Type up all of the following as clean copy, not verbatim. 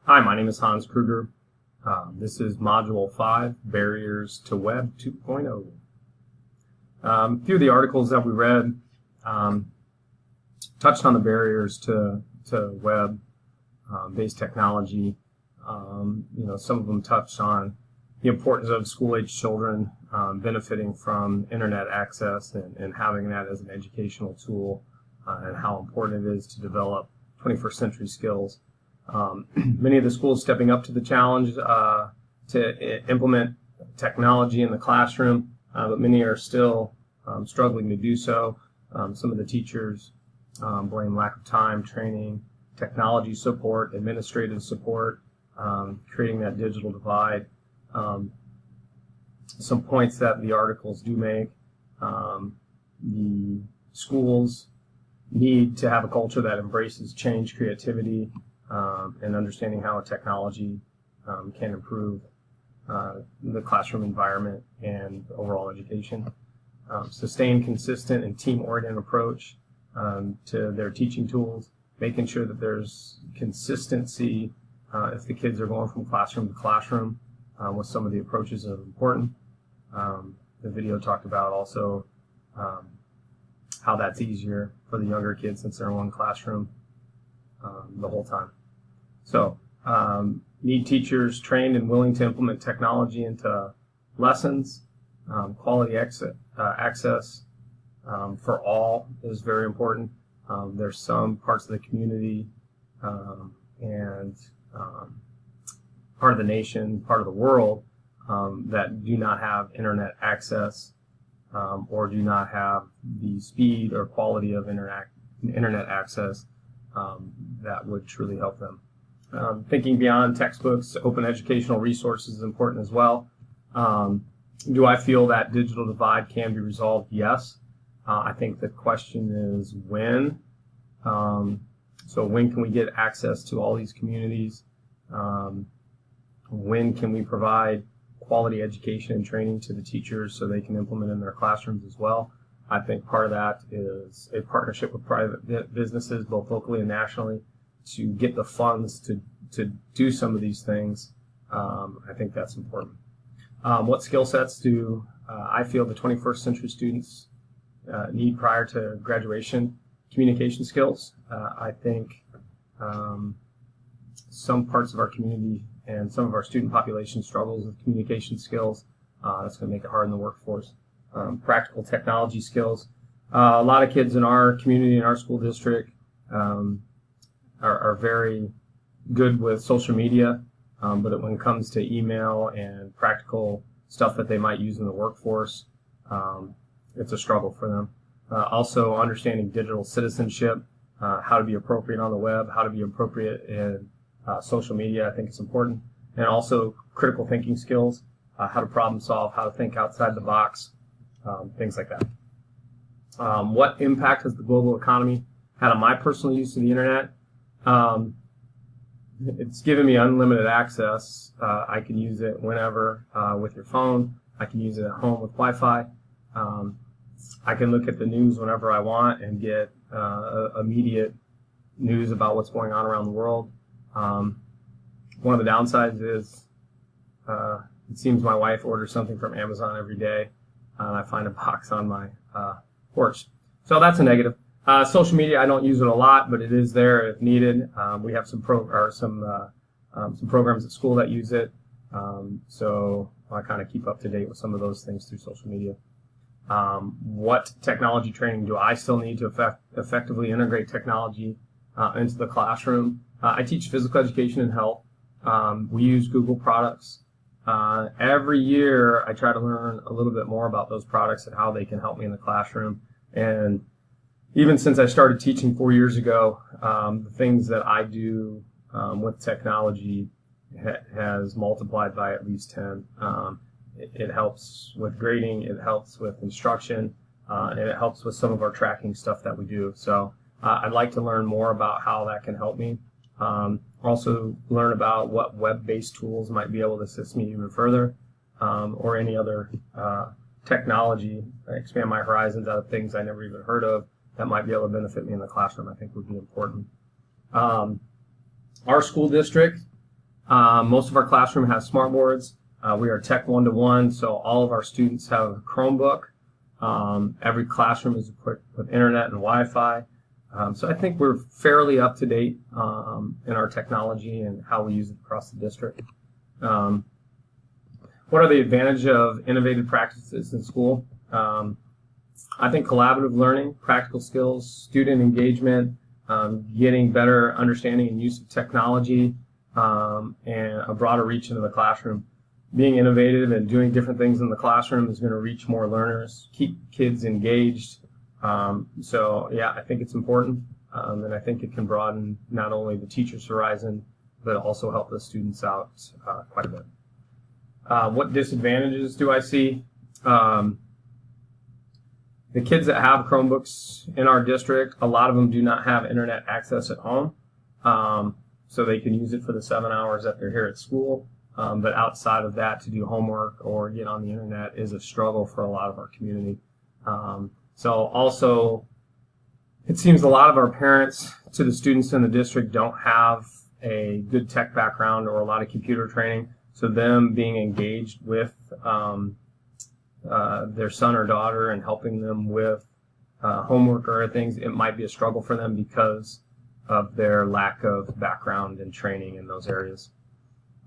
Hi, my name is Hans Kruger. This is Module 5, Barriers to Web 2.0. A few of the articles that we read touched on the barriers to web-based technology. Some of them touched on the importance of school-age children benefiting from internet access and having that as an educational tool, and how important it is to develop 21st century skills. Many of the schools stepping up to the challenge to implement technology in the classroom, but many are still struggling to do so. Some of the teachers blame lack of time, training, technology support, administrative support, creating that digital divide. Some points that the articles do make: the schools need to have a culture that embraces change, creativity, and understanding how a technology can improve the classroom environment and overall education. Sustain consistent and team-oriented approach to their teaching tools, making sure that there's consistency if the kids are going from classroom to classroom with some of the approaches that are important. The video talked about also how that's easier for the younger kids since they're in one classroom the whole time. So, need teachers trained and willing to implement technology into lessons. Quality access for all is very important. There's some parts of the community and part of the nation, part of the world that do not have internet access or do not have the speed or quality of internet access that would truly help them. Thinking beyond textbooks, open educational resources is important as well. Do I feel that digital divide can be resolved? Yes. I think the question is when. So when can we get access to all these communities? When can we provide quality education and training to the teachers so they can implement in their classrooms as well? I think part of that is a partnership with private businesses, both locally and nationally, to get the funds to do some of these things. I think that's important. What skill sets do I feel the 21st century students need prior to graduation? Communication skills. I think some parts of our community and some of our student population struggles with communication skills. That's going to make it hard in the workforce. Practical technology skills. A lot of kids in our community, in our school district, are very good with social media, but when it comes to email and practical stuff that they might use in the workforce, it's a struggle for them. Also, understanding digital citizenship, how to be appropriate on the web, how to be appropriate in social media, I think it's important. And also critical thinking skills, how to problem solve, how to think outside the box, things like that. What impact has the global economy had on my personal use of the internet? It's given me unlimited access. I can use it whenever with your phone. I can use it at home with Wi-Fi. I can look at the news whenever I want and get immediate news about what's going on around the world. One of the downsides is it seems my wife orders something from Amazon every day, and I find a box on my porch. So that's a negative. Social media, I don't use it a lot, but it is there if needed. We have some programs at school that use it, so I kind of keep up to date with some of those things through social media. What technology training do I still need to effectively integrate technology into the classroom? I teach physical education and health. We use Google products. Every year I try to learn a little bit more about those products and how they can help me in the classroom. And even since I started teaching 4 years ago, the things that I do with technology has multiplied by at least 10. It helps with grading, it helps with instruction, and it helps with some of our tracking stuff that we do. So I'd like to learn more about how that can help me. Also learn about what web-based tools might be able to assist me even further, or any other technology, expand my horizons out of things I never even heard of that might be able to benefit me in the classroom, I think would be important. Our school district Most of our classroom has smart boards. We are Tech 1-to-1, so all of our students have a Chromebook. Every classroom is equipped with internet and Wi-Fi. So I think we're fairly up to date in our technology and how we use it across the district. What are the advantages of innovative practices in school? I think collaborative learning, practical skills, student engagement, getting better understanding and use of technology, and a broader reach into the classroom. Being innovative and doing different things in the classroom is going to reach more learners, keep kids engaged. So yeah, I think it's important, and I think it can broaden not only the teacher's horizon, but also help the students out quite a bit. What disadvantages do I see? The kids that have Chromebooks in our district, a lot of them do not have internet access at home, so they can use it for the 7 hours that they're here at school. But outside of that, to do homework or get on the internet is a struggle for a lot of our community. So also, it seems a lot of our parents to the students in the district don't have a good tech background or a lot of computer training. So them being engaged with their son or daughter and helping them with homework or other things, it might be a struggle for them because of their lack of background and training in those areas.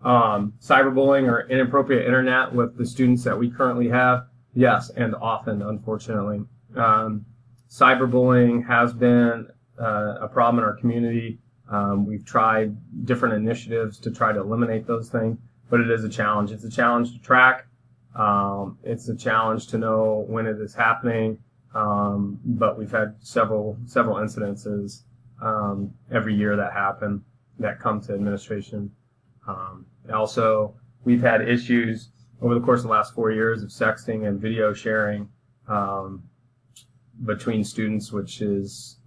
Cyberbullying or inappropriate internet with the students that we currently have, yes, and often, unfortunately. Cyberbullying has been a problem in our community. We've tried different initiatives to try to eliminate those things, but it is a challenge. It's a challenge to track. It's a challenge to know when it is happening, but we've had several incidences every year that happen that come to administration. Also, we've had issues over the course of the last 4 years of sexting and video sharing between students, which is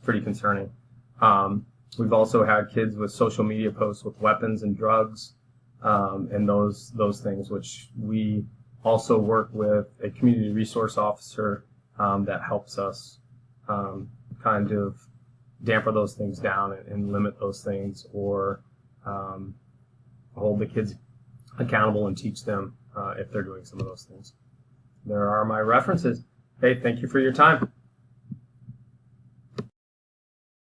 pretty concerning. We've also had kids with social media posts with weapons and drugs and those things, which we also work with a community resource officer that helps us kind of damper those things down and limit those things, or hold the kids accountable and teach them if they're doing some of those things. There are my references. Hey, thank you for your time.